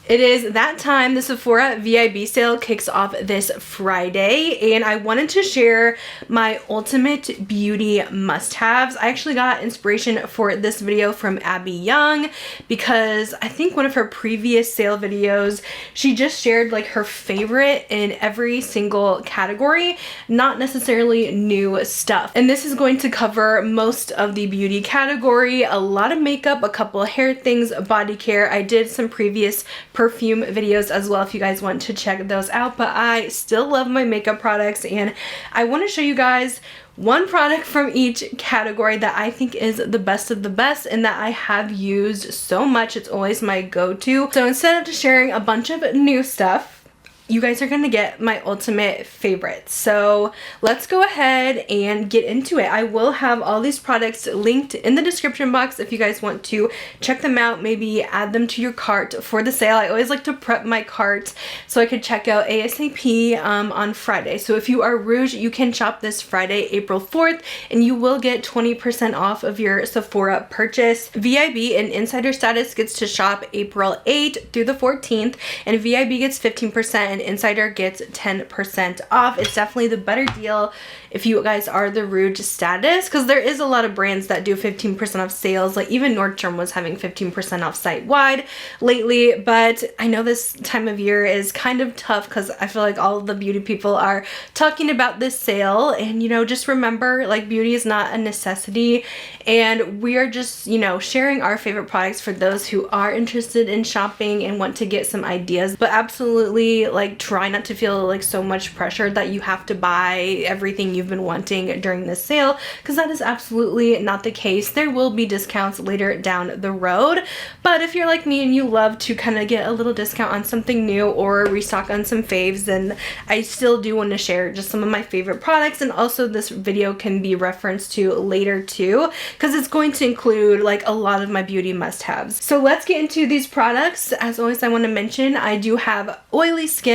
It is that time. The Sephora VIB sale kicks off this Friday, and I wanted to share my ultimate beauty must-haves. I actually got inspiration for this video from Abby Young because I think one of her previous sale videos, she just shared like her favorite in every single category, not necessarily new stuff. And this is going to cover most of the beauty category, a lot of makeup, a couple of hair things, body care. I did some previous perfume videos as well if you guys want to check those out, but I still love my makeup products and I want to show you guys one product from each category that I think is the best of the best and that I have used so much. It's always my go-to. So instead of just sharing a bunch of new stuff, you guys are gonna get my ultimate favorites. So let's go ahead and get into it. I will have all these products linked in the description box if you guys want to check them out, maybe add them to your cart for the sale. I always like to prep my cart so I could check out ASAP on Friday. So if you are Rouge, you can shop this Friday, April 4th, and you will get 20% off of your Sephora purchase. VIB and Insider Status gets to shop April 8th through the 14th, and VIB gets 15% and Insider gets 10% off. It's definitely the better deal if you guys are the Rouge status, because there is a lot of brands that do 15% off sales. Like even Nordstrom was having 15% off site-wide lately, but I know this time of year is kind of tough because I feel like all of the beauty people are talking about this sale. And you know, just remember, like, beauty is not a necessity, and we are just, you know, sharing our favorite products for those who are interested in shopping and want to get some ideas. But absolutely, like, try not to feel like so much pressure that you have to buy everything you've been wanting during this sale, because that is absolutely not the case. There will be discounts later down the road, but if you're like me and you love to kind of get a little discount on something new or restock on some faves, then I still do want to share just some of my favorite products. And also this video can be referenced to later too, because it's going to include like a lot of my beauty must-haves. So let's get into these products. As always, I want to mention I do have oily skin.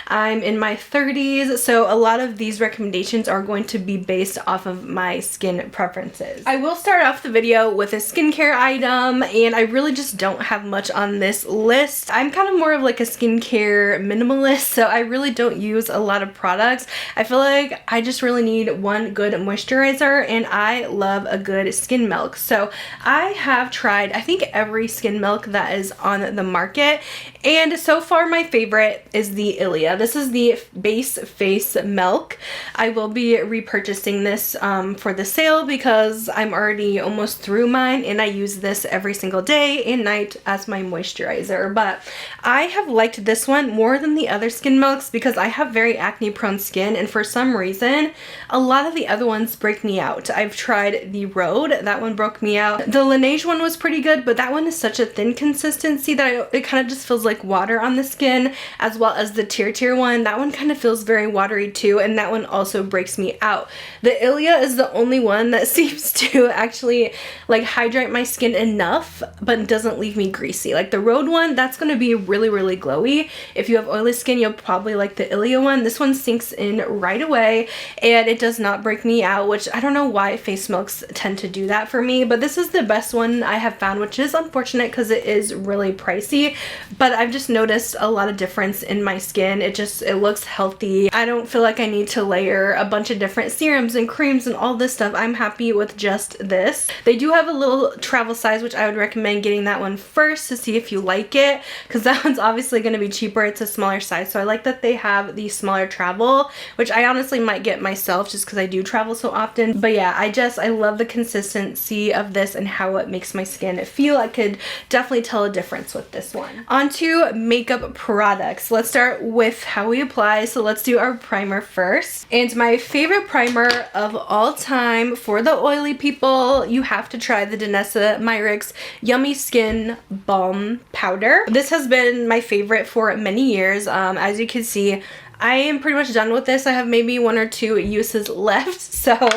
I'm in my 30s, so a lot of these recommendations are going to be based off of my skin preferences. I will start off the video with a skincare item, and I really just don't have much on this list. I'm kind of more of like a skincare minimalist, so I really don't use a lot of products. I feel like I just really need one good moisturizer, and I love a good skin milk. So I have tried, I think, every skin milk that is on the market, and so far my favorite is the Ilia. This is the base face milk. I will be repurchasing this for the sale because I'm already almost through mine, and I use this every single day and night as my moisturizer. But I have liked this one more than the other skin milks because I have very acne prone skin, and for some reason a lot of the other ones break me out. I've tried the Rhode, that one broke me out. The Laneige one was pretty good, but that one is such a thin consistency that it kind of just feels like water on the skin, as well as the Tier one. That one kind of feels very watery too, and that one also breaks me out. The Ilia is the only one that seems to actually like hydrate my skin enough but doesn't leave me greasy. Like the Rhode one, that's going to be really glowy. If you have oily skin, you'll probably like the Ilia one. This one sinks in right away and it does not break me out, which I don't know why face milks tend to do that for me, but this is the best one I have found, which is unfortunate because it is really pricey. But I've just noticed a lot of difference in my skin. It looks healthy. I don't feel like I need to layer a bunch of different serums and creams and all this stuff. I'm happy with just this. They do have a little travel size, which I would recommend getting that one first to see if you like it, because that one's obviously going to be cheaper. It's a smaller size, so I like that they have the smaller travel, which I honestly might get myself just because I do travel so often. But yeah, I love the consistency of this and how it makes my skin feel. I could definitely tell a difference with this one. On to makeup products. Let's start with how we apply. So let's do our primer first. And my favorite primer of all time for the oily people, you have to try the Danessa Myricks Yummy Skin Balm Powder. This has been my favorite for many years. As you can see, I am pretty much done with this. I have maybe 1 or 2 uses left, so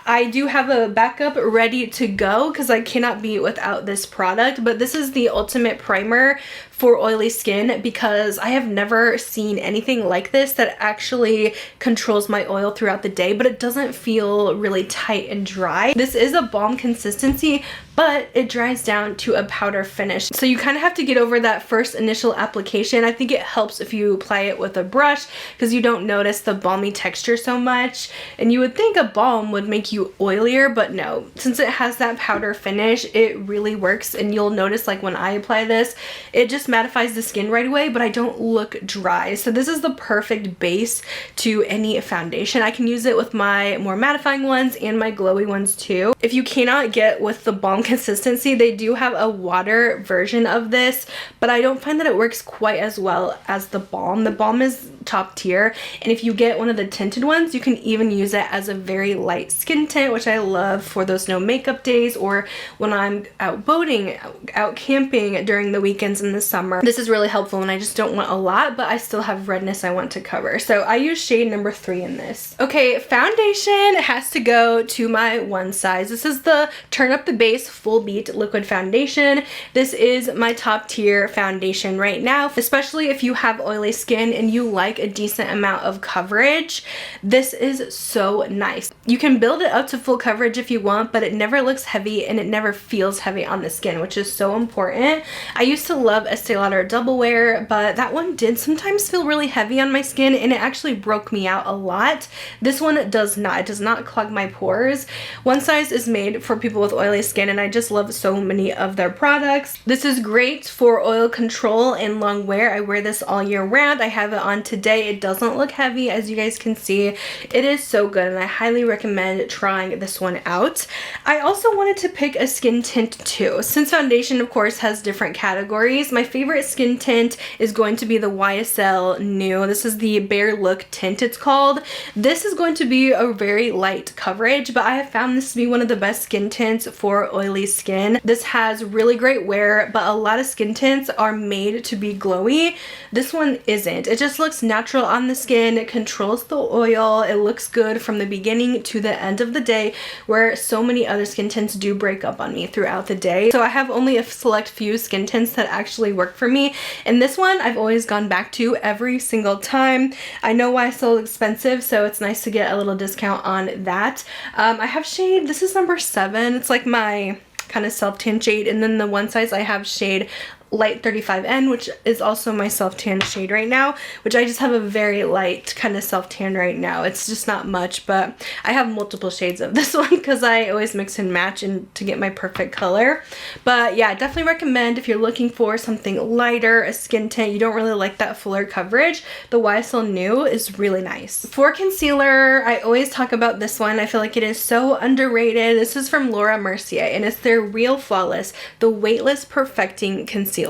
I do have a backup ready to go because I cannot be without this product. But this is the ultimate primer for oily skin because I have never seen anything like this that actually controls my oil throughout the day, but it doesn't feel really tight and dry. This is a balm consistency, but it dries down to a powder finish. So you kind of have to get over that first initial application. I think it helps if you apply it with a brush because you don't notice the balmy texture so much. And you would think a balm would make you oilier, but no. Since it has that powder finish, it really works. And you'll notice, like, when I apply this, it just mattifies the skin right away, but I don't look dry. So this is the perfect base to any foundation. I can use it with my more mattifying ones and my glowy ones too. If you cannot get with the balm consistency, they do have a water version of this, but I don't find that it works quite as well as the balm. The balm is top tier, and if you get one of the tinted ones, you can even use it as a very light skin tint, which I love for those no makeup days or when I'm out boating, out camping during the weekends in the summer. This is really helpful when I just don't want a lot, but I still have redness I want to cover. So I use shade number 3 in this. Okay, foundation has to go to my one size. This is the Turn Up the Base Full Beat Liquid Foundation. This is my top tier foundation right now, especially if you have oily skin and you like a decent amount of coverage. This is so nice. You can build it up to full coverage if you want, but it never looks heavy and it never feels heavy on the skin, which is so important. I used to love Estee Lauder Double Wear, but that one did sometimes feel really heavy on my skin and it actually broke me out a lot. This one does not. It does not clog my pores. One size is made for people with oily skin and I just love so many of their products. This is great for oil control and long wear. I wear this all year round. I have it on today. It doesn't look heavy, as you guys can see. It is so good and I highly recommend trying this one out. I also wanted to pick a skin tint too. Since foundation of course has different categories, my favorite skin tint is going to be the YSL New. This is the Bare Look tint it's called. This is going to be a very light coverage, but I have found this to be one of the best skin tints for oily skin. This has really great wear, but a lot of skin tints are made to be glowy. This one isn't. It just looks natural on the skin. It controls the oil. It looks good from the beginning to the end of the day, where so many other skin tints do break up on me throughout the day. So I have only a select few skin tints that actually work for me, and this one I've always gone back to every single time. I know why it's so expensive, so it's nice to get a little discount on that. I have shade, this is number 7. It's like my kind of self-tan shade, and then the one size I have shade Light 35N, which is also my self-tan shade right now, which I just have a very light kind of self-tan right now. It's just not much, but I have multiple shades of this one because I always mix and match and to get my perfect color. But yeah, definitely recommend if you're looking for something lighter, a skin tint, you don't really like that fuller coverage, the YSL New is really nice. For concealer, I always talk about this one. I feel like it is so underrated. This is from Laura Mercier, and it's their Real Flawless, the Weightless Perfecting Concealer.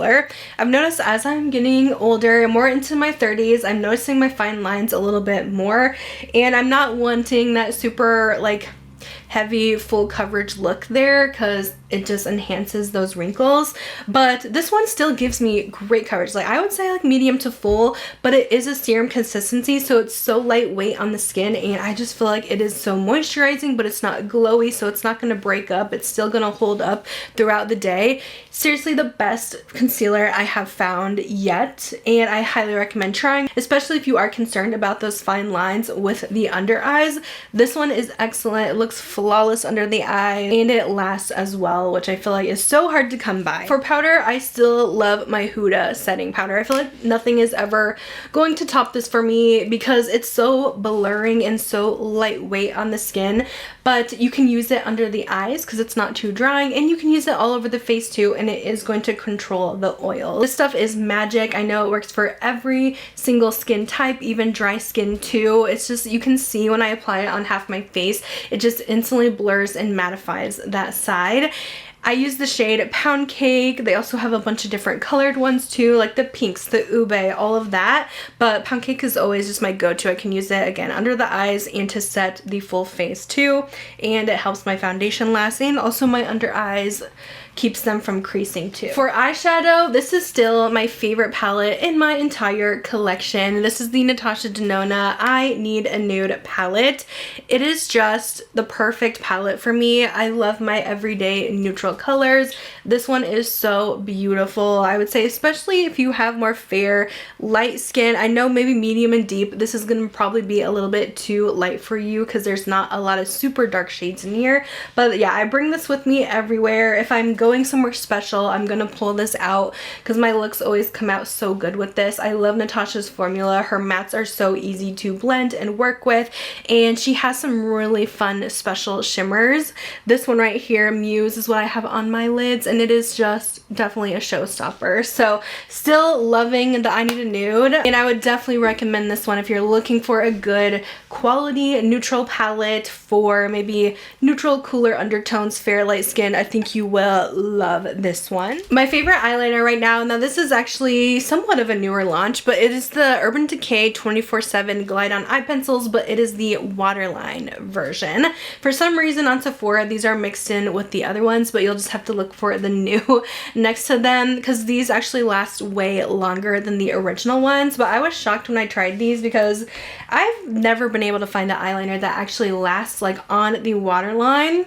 I've noticed as I'm getting older and more into my 30s, I'm noticing my fine lines a little bit more, and I'm not wanting that super like heavy full coverage look there because it just enhances those wrinkles. But this one still gives me great coverage. Like I would say like medium to full, but it is a serum consistency, so it's so lightweight on the skin, and I just feel like it is so moisturizing, but it's not glowy, so it's not going to break up. It's still going to hold up throughout the day. Seriously, the best concealer I have found yet, and I highly recommend trying, especially if you are concerned about those fine lines with the under eyes. This one is excellent. It looks flawless under the eye, and it lasts as well, which I feel like is so hard to come by. For powder, I still love my Huda setting powder. I feel like nothing is ever going to top this for me because it's so blurring and so lightweight on the skin, but you can use it under the eyes because it's not too drying, and you can use it all over the face too, and it is going to control the oil. This stuff is magic. I know it works for every single skin type, even dry skin too. It's just, you can see when I apply it on half my face, it just instantly blurs and mattifies that side. I use the shade Pound Cake. They also have a bunch of different colored ones too, like the pinks, the ube, all of that. But Pound Cake is always just my go-to. I can use it again under the eyes and to set the full face too. And it helps my foundation last and also my under eyes keeps them from creasing too. For eyeshadow, this is still my favorite palette in my entire collection. This is the Natasha Denona I Need a Nude palette. It is just the perfect palette for me. I love my everyday neutral colors. This one is so beautiful. I would say especially if you have more fair, light skin. I know maybe medium and deep, this is going to probably be a little bit too light for you because there's not a lot of super dark shades in here. But yeah, I bring this with me everywhere. If I'm going somewhere special, I'm going to pull this out because my looks always come out so good with this. I love Natasha's formula. Her mattes are so easy to blend and work with, and she has some really fun special shimmers. This one right here, Muse, is what I have on my lids, and it is just definitely a showstopper. So still loving the I Need a Nude, and I would definitely recommend this one if you're looking for a good quality neutral palette for maybe neutral, cooler undertones, fair, light skin. I think you will love this one. My favorite eyeliner right now, this is actually somewhat of a newer launch, but it is the Urban Decay 24/7 Glide On Eye Pencils, but it is the waterline version. For some reason on Sephora, these are mixed in with the other ones, but you'll just have to look for the new next to them because these actually last way longer than the original ones. But I was shocked when I tried these because I've never been able to find an eyeliner that actually lasts like on the waterline.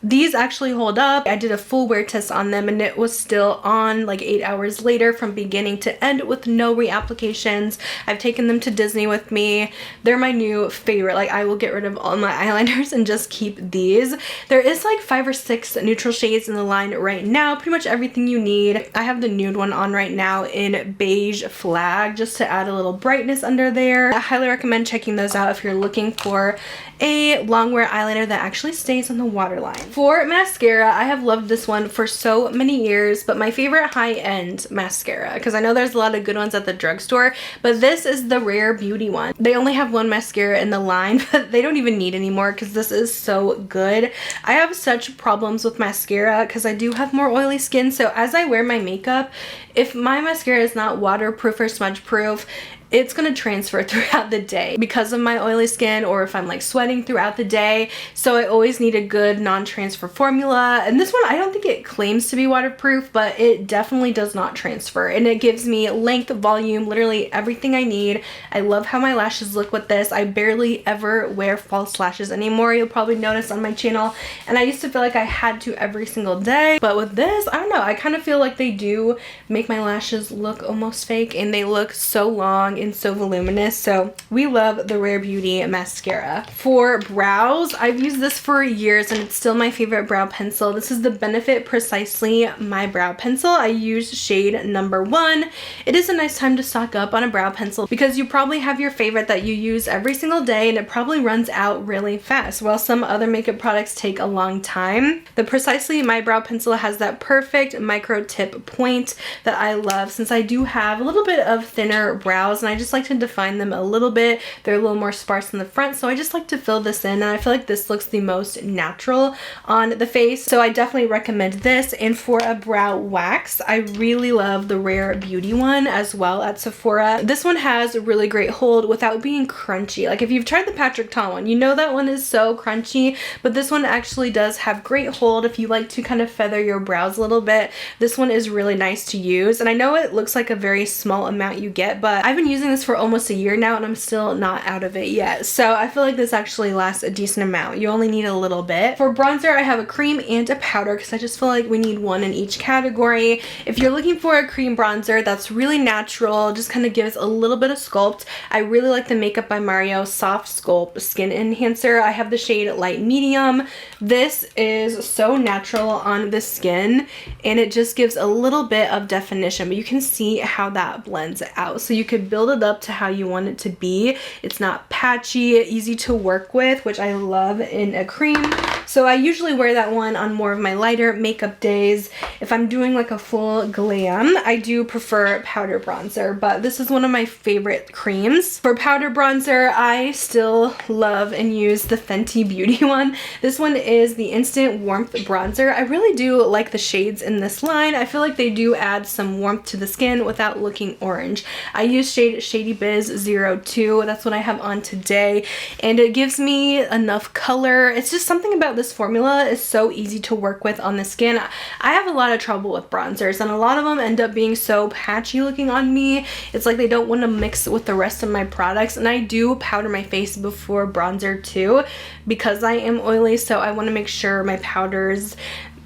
These actually hold up. I did a full wear test on them and it was still on like 8 hours later from beginning to end with no reapplications. I've taken them to Disney with me. They're my new favorite. Like, I will get rid of all my eyeliners and just keep these. There is like 5 or 6 neutral shades in the line right now. Pretty much everything you need. I have the nude one on right now in Beige Flag just to add a little brightness under there. I highly recommend checking those out if you're looking for a long wear eyeliner that actually stays on the waterline. For mascara, I have loved this one for so many years, but my favorite high-end mascara, because I know there's a lot of good ones at the drugstore, but this is the Rare Beauty one. They only have one mascara in the line, but they don't even need any more because this is so good. I have such problems with mascara because I do have more oily skin, so as I wear my makeup, if my mascara is not waterproof or smudge proof, it's gonna transfer throughout the day because of my oily skin, or if I'm like sweating throughout the day. So I always need a good non-transfer formula, and this one I don't think it claims to be waterproof, but it definitely does not transfer, and it gives me length, volume, literally everything I need. I love how my lashes look with this. I barely ever wear false lashes anymore, you'll probably notice on my channel, and I used to feel like I had to every single day, but with this, I don't know, I kind of feel like they do make my lashes look almost fake, and they look so long and so voluminous. So we love the Rare Beauty mascara. For brows, I've used this for years and it's still my favorite brow pencil. This is the Benefit Precisely My Brow Pencil. I use shade number 1. It is a nice time to stock up on a brow pencil because you probably have your favorite that you use every single day and it probably runs out really fast, while some other makeup products take a long time. The Precisely My Brow Pencil has that perfect micro tip point that I love, since I do have a little bit of thinner brows and I just like to define them a little bit. They're a little more sparse in the front, so I just like to fill this in, and I feel like this looks the most natural on the face, so I definitely recommend this. And for a brow wax, I really love the Rare Beauty one as well at Sephora. This one has a really great hold without being crunchy. Like, if you've tried the Patrick Ta one, you know that one is so crunchy, but this one actually does have great hold if you like to kind of feather your brows a little bit. This one is really nice to use, and I know it looks like a very small amount you get, but I've been using this for almost a year now and I'm still not out of it yet. So I feel like this actually lasts a decent amount. You only need a little bit. For bronzer, I have a cream and a powder because I just feel like we need one in each category. If you're looking for a cream bronzer that's really natural, just kind of gives a little bit of sculpt, I really like the Makeup by Mario Soft Sculpt Skin Enhancer. I have the shade Light Medium. This is so natural on the skin and it just gives a little bit of definition, but you can see how that blends out. So you could build it up to how you want it to be. It's not patchy, easy to work with, which I love in a cream. So I usually wear that one on more of my lighter makeup days. If I'm doing like a full glam, I do prefer powder bronzer, but this is one of my favorite creams. For powder bronzer, I still love and use the Fenty Beauty one. This one is the Instant Warmth Bronzer. I really do like the shades in this line. I feel like they do add some warmth to the skin without looking orange. I use shade Shady Biz 02. That's what I have on today, and it gives me enough color. It's just something about this formula is so easy to work with on the skin. I have a lot of trouble with bronzers, and a lot of them end up being so patchy looking on me. It's like they don't want to mix with the rest of my products, and I do powder my face before bronzer too because I am oily, so I want to make sure my powders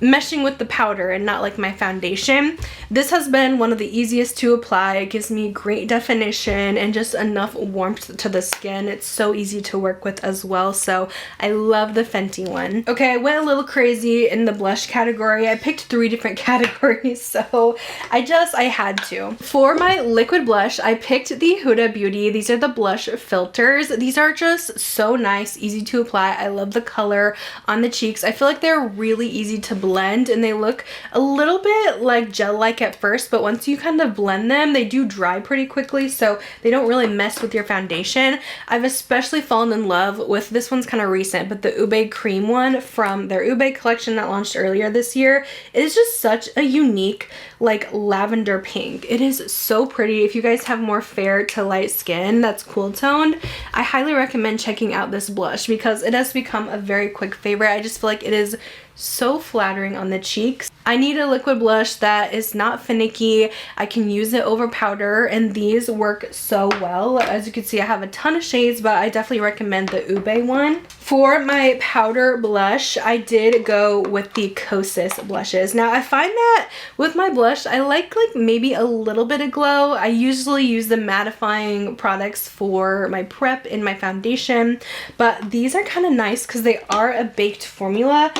meshing with the powder and not like my foundation. This has been one of the easiest to apply. It gives me great definition and just enough warmth to the skin. It's so easy to work with as well, so I love the Fenty one. Okay, I went a little crazy in the blush category. I picked 3 different categories, so I had to. For my liquid blush, I picked the Huda Beauty. These are the blush filters. These are just so nice, easy to apply. I love the color on the cheeks. I feel like they're really easy to blend, and they look a little bit like gel-like at first, but once you kind of blend them, they do dry pretty quickly, so they don't really mess with your foundation. I've especially fallen in love with, this one's kind of recent, but the Ube cream one from their Ube collection that launched earlier this year. It is just such a unique like lavender pink. It is so pretty. If you guys have more fair to light skin that's cool toned, I highly recommend checking out this blush because it has become a very quick favorite. I just feel like it is so flattering on the cheeks. I need a liquid blush that is not finicky. I can use it over powder, and these work so well. As you can see, I have a ton of shades, but I definitely recommend the Ube one. For my powder blush, I did go with the Kosas blushes. Now, I find that with my blush, I like maybe a little bit of glow. I usually use the mattifying products for my prep and my foundation, but these are kind of nice because they are a baked formula.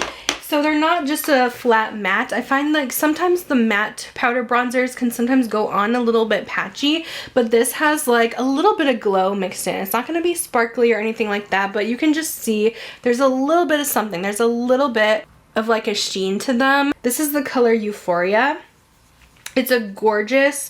So they're not just a flat matte. I find like sometimes the matte powder bronzers can sometimes go on a little bit patchy, but this has like a little bit of glow mixed in. It's not going to be sparkly or anything like that, but you can just see there's a little bit of something. There's a little bit of like a sheen to them. This is the color Euphoria. It's a gorgeous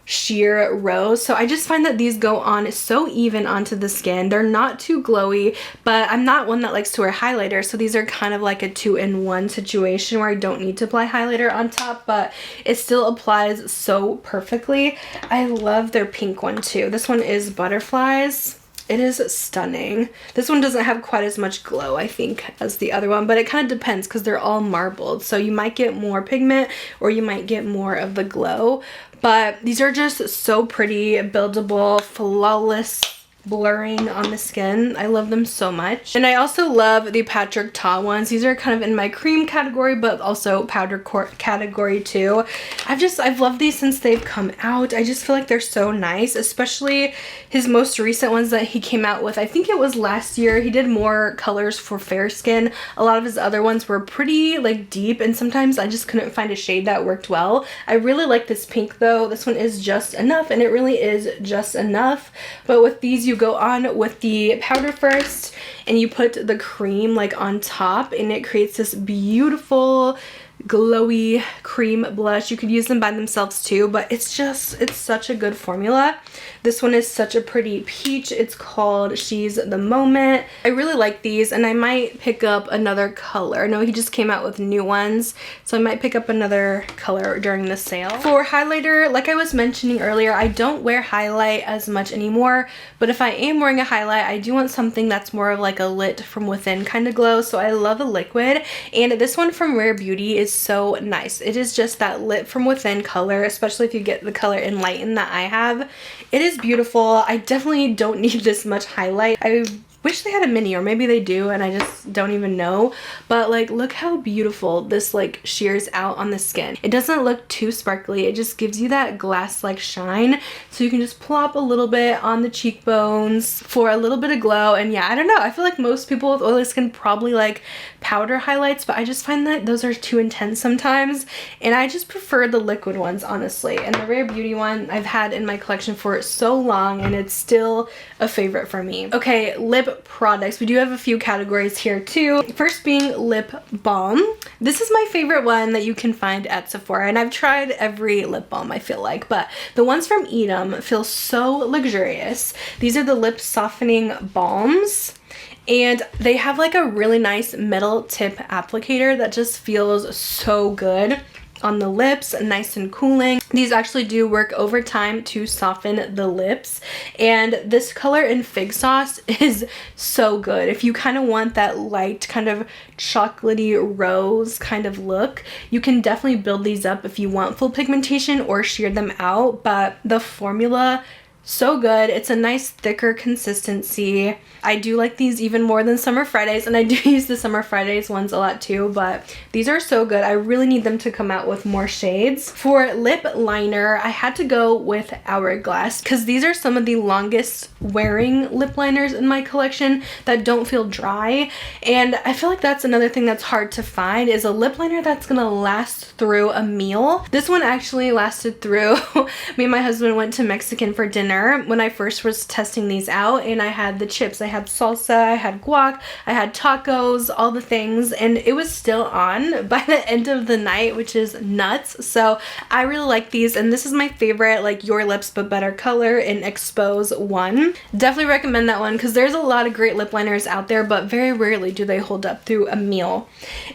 sheer rose, so I just find that these go on so even onto the skin. They're not too glowy, but I'm not one that likes to wear highlighter, so these are kind of like a 2-in-1 situation where I don't need to apply highlighter on top, but it still applies so perfectly. I love their pink one too. This one is Butterflies. It is stunning. This one doesn't have quite as much glow, I think, as the other one, but it kind of depends because they're all marbled. So you might get more pigment or you might get more of the glow. But these are just so pretty, buildable, flawless blurring on the skin. I love them so much. And I also love the Patrick Ta ones. These are kind of in my cream category, but also powder category too. I've loved these since they've come out. I just feel like they're so nice, especially his most recent ones that he came out with. I think it was last year. He did more colors for fair skin. A lot of his other ones were pretty like deep, and sometimes I just couldn't find a shade that worked well. I really like this pink though. This one is just enough, and it really is just enough. But with these, you go on with the powder first and you put the cream like on top, and it creates this beautiful glowy cream blush. You could use them by themselves too, but it's such a good formula. This one is such a pretty peach. It's called She's the Moment. I really like these, and I might pick up another color. No, he just came out with new ones, so I might pick up another color during the sale. For highlighter, like I was mentioning earlier, I don't wear highlight as much anymore, but if I am wearing a highlight, I do want something that's more of like a lit from within kind of glow, so I love a liquid, and this one from Rare Beauty is so nice. It is just that lit from within color, especially if you get the color Enlighten that I have. It is beautiful. I definitely don't need this much highlight. I wish they had a mini, or maybe they do and I just don't even know, but like look how beautiful this like sheers out on the skin. It doesn't look too sparkly. It just gives you that glass like shine, so you can just plop a little bit on the cheekbones for a little bit of glow. And yeah, I don't know, I feel like most people with oily skin probably like powder highlights, but I just find that those are too intense sometimes, and I just prefer the liquid ones honestly. And the Rare Beauty one I've had in my collection for so long, and it's still a favorite for me. Okay, lip products. We do have a few categories here too. First being lip balm. This is my favorite one that you can find at Sephora, and I've tried every lip balm I feel like, but the ones from Edam feel so luxurious. These are the lip softening balms, and they have like a really nice metal tip applicator that just feels so good. on the lips, nice and cooling. These actually do work overtime to soften the lips, and this color in Fig Sauce is so good. If you kind of want that light kind of chocolatey rose kind of look, you can definitely build these up if you want full pigmentation or sheer them out, but the formula, so good. It's a nice thicker consistency. I do like these even more than Summer Fridays, and I do use the Summer Fridays ones a lot too, but these are so good. I really need them to come out with more shades. For lip liner, I had to go with Hourglass because these are some of the longest wearing lip liners in my collection that don't feel dry, and I feel like that's another thing that's hard to find, is a lip liner that's gonna last through a meal. This one actually lasted through me and my husband went to Mexican for dinner when I first was testing these out, and I had the chips. I had salsa, I had guac, I had tacos, all the things, and it was still on by the end of the night, which is nuts. So I really like these, and this is my favorite, like Your Lips But Better color in Expose 1. Definitely recommend that one because there's a lot of great lip liners out there, but very rarely do they hold up through a meal.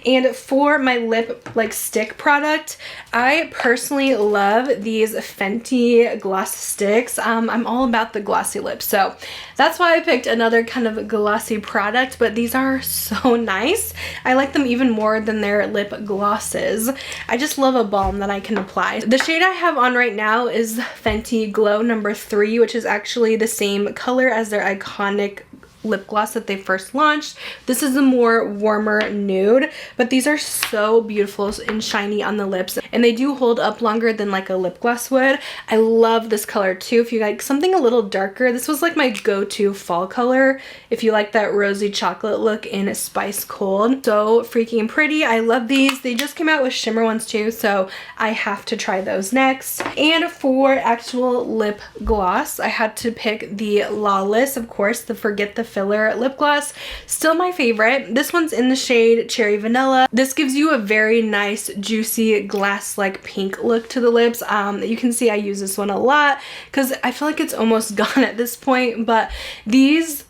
And for my lip like stick product, I personally love these Fenty gloss sticks. I'm all about the glossy lips, so that's why I picked another kind of glossy product, but these are so nice. I like them even more than their lip glosses. I just love a balm that I can apply. The shade I have on right now is Fenty Glow number 3, which is actually the same color as their iconic lip gloss that they first launched. This is a more warmer nude, but these are so beautiful and shiny on the lips, and they do hold up longer than like a lip gloss would. I love this color too. If you like something a little darker, this was like my go-to fall color if you like that rosy chocolate look in Spice Cold. So freaking pretty. I love these. They just came out with shimmer ones too, so I have to try those next. And for actual lip gloss, I had to pick the Lawless, of course, the Forget the Filler lip gloss. Still my favorite. This one's in the shade Cherry Vanilla. This gives you a very nice juicy glass-like pink look to the lips. You can see I use this one a lot because I feel like it's almost gone at this point, but these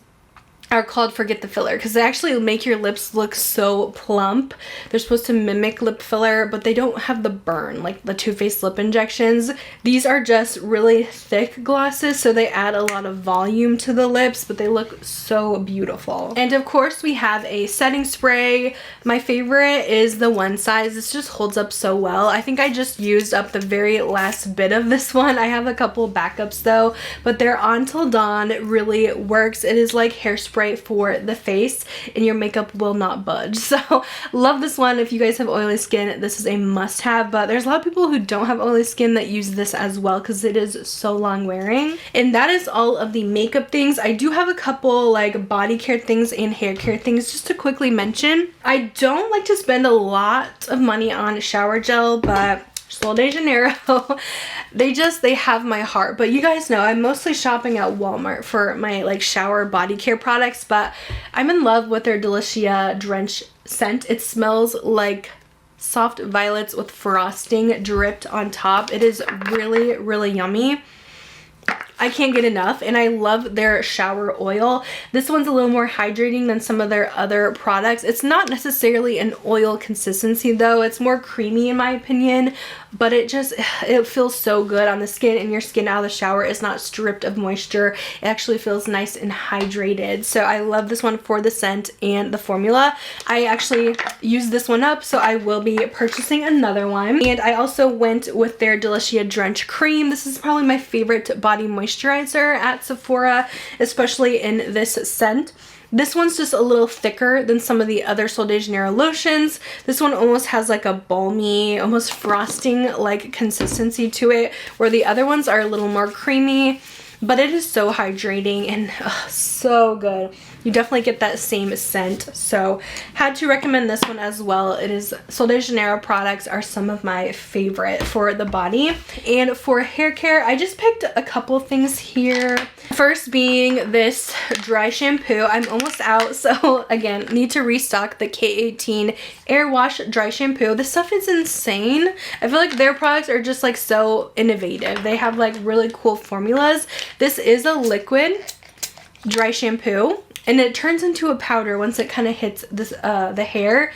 are called Forget the Filler because they actually make your lips look so plump. They're supposed to mimic lip filler, but they don't have the burn like the Too Faced lip injections. These are just really thick glosses, so they add a lot of volume to the lips, but they look so beautiful. And of course we have a setting spray. My favorite is the One Size. This just holds up so well. I think I just used up the very last bit of this one. I have a couple backups though, but their On Till Dawn really works. It is like hairspray for the face, and your makeup will not budge. So love this one. If you guys have oily skin, this is a must-have, but there's a lot of people who don't have oily skin that use this as well because it is so long wearing. And that is all of the makeup things. I do have a couple like body care things and hair care things just to quickly mention. I don't like to spend a lot of money on shower gel, but Sol de Janeiro, they have my heart. But you guys know I'm mostly shopping at Walmart for my like shower body care products, but I'm in love with their Delicia Drench scent. It smells like soft violets with frosting dripped on top. It is really, really yummy. I can't get enough, and I love their shower oil. This one's a little more hydrating than some of their other products. It's not necessarily an oil consistency though. It's more creamy in my opinion, but it feels so good on the skin, and your skin out of the shower is not stripped of moisture. It actually feels nice and hydrated. So I love this one for the scent and the formula. I actually used this one up, so I will be purchasing another one. And I also went with their Delicia Drench Cream. This is probably my favorite body moisturizer at Sephora, especially in this scent. This one's just a little thicker than some of the other Sol de Janeiro lotions. This one almost has like a balmy, almost frosting like consistency to it, where the other ones are a little more creamy, but it is so hydrating and so good. You definitely get that same scent, so had to recommend this one as well. It is Sol de Janeiro products are some of my favorite for the body. And for hair care, I just picked a couple things here. First being this dry shampoo. I'm almost out, so again, need to restock the K18 Air Wash Dry Shampoo. This stuff is insane. I feel like their products are just like so innovative. They have like really cool formulas. This is a liquid dry shampoo, and it turns into a powder once it kind of hits this the hair.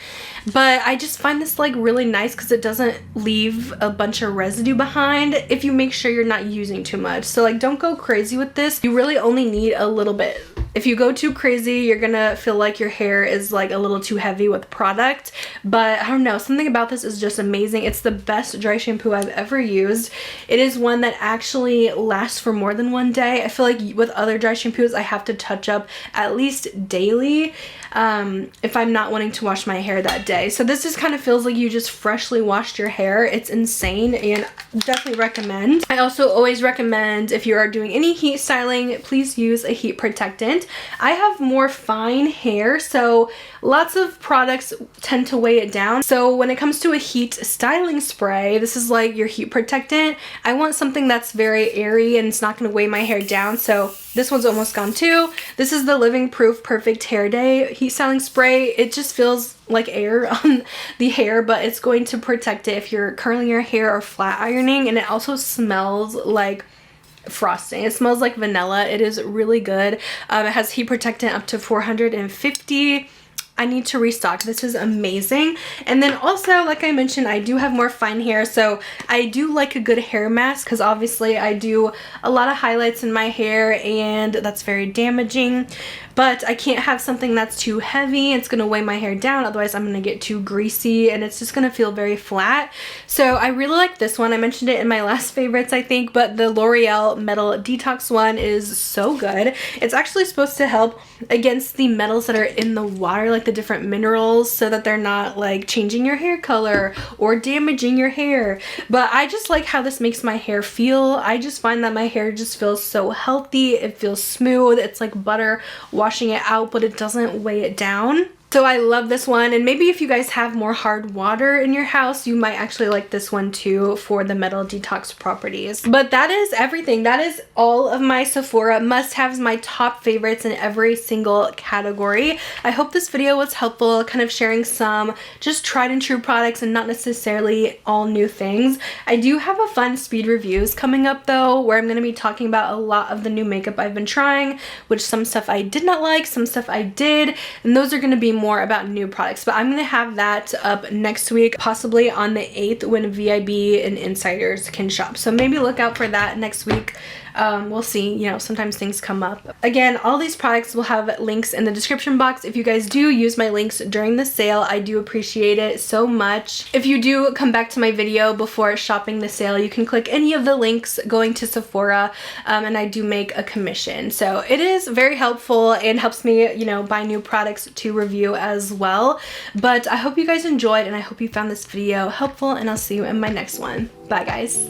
But I just find this like really nice because it doesn't leave a bunch of residue behind if you make sure you're not using too much. So like don't go crazy with this. You really only need a little bit. If you go too crazy, you're gonna feel like your hair is like a little too heavy with product. But I don't know, something about this is just amazing. It's the best dry shampoo I've ever used. It is one that actually lasts for more than one day. I feel like with other dry shampoos, I have to touch up at least daily if I'm not wanting to wash my hair that day. So this just kind of feels like you just freshly washed your hair. It's insane and definitely recommend. I also always recommend if you are doing any heat styling, please use a heat protectant. I have more fine hair, so lots of products tend to weigh it down. So when it comes to a heat styling spray, this is like your heat protectant. I want something that's very airy and it's not going to weigh my hair down. So this one's almost gone too. This is the Living Proof Perfect Hair Day heat styling spray. It just feels like air on the hair, but it's going to protect it if you're curling your hair or flat ironing. And it also smells like frosting. It smells like vanilla. It is really good. It has heat protectant up to 450. I need to restock. This is amazing. And then also, like I mentioned, I do have more fine hair, so I do like a good hair mask because obviously I do a lot of highlights in my hair and that's very damaging. But I can't have something that's too heavy. It's going to weigh my hair down. Otherwise, I'm going to get too greasy and it's just going to feel very flat. So I really like this one. I mentioned it in my last favorites, I think. But the L'Oreal Metal Detox one is so good. It's actually supposed to help against the metals that are in the water, like the different minerals, so that they're not like changing your hair color or damaging your hair. But I just like how this makes my hair feel. I just find that my hair just feels so healthy. It feels smooth. It's like butter washing it out, but it doesn't weigh it down. So I love this one, and maybe if you guys have more hard water in your house, you might actually like this one too for the metal detox properties. But that is everything. That is all of my Sephora must-haves, my top favorites in every single category. I hope this video was helpful, kind of sharing some just tried and true products and not necessarily all new things. I do have a fun speed reviews coming up though, where I'm going to be talking about a lot of the new makeup I've been trying, which some stuff I did not like, some stuff I did, and those are going to be more about new products. But I'm going to have that up next week, possibly on the 8th when VIB and insiders can shop. So maybe look out for that next week. We'll see, you know, sometimes things come up. Again, all these products will have links in the description box. If you guys do use my links during the sale, I do appreciate it so much. If you do come back to my video before shopping the sale, you can click any of the links going to Sephora, and I do make a commission. So it is very helpful and helps me, you know, buy new products to review as well. But I hope you guys enjoyed and I hope you found this video helpful, and I'll see you in my next one. Bye guys.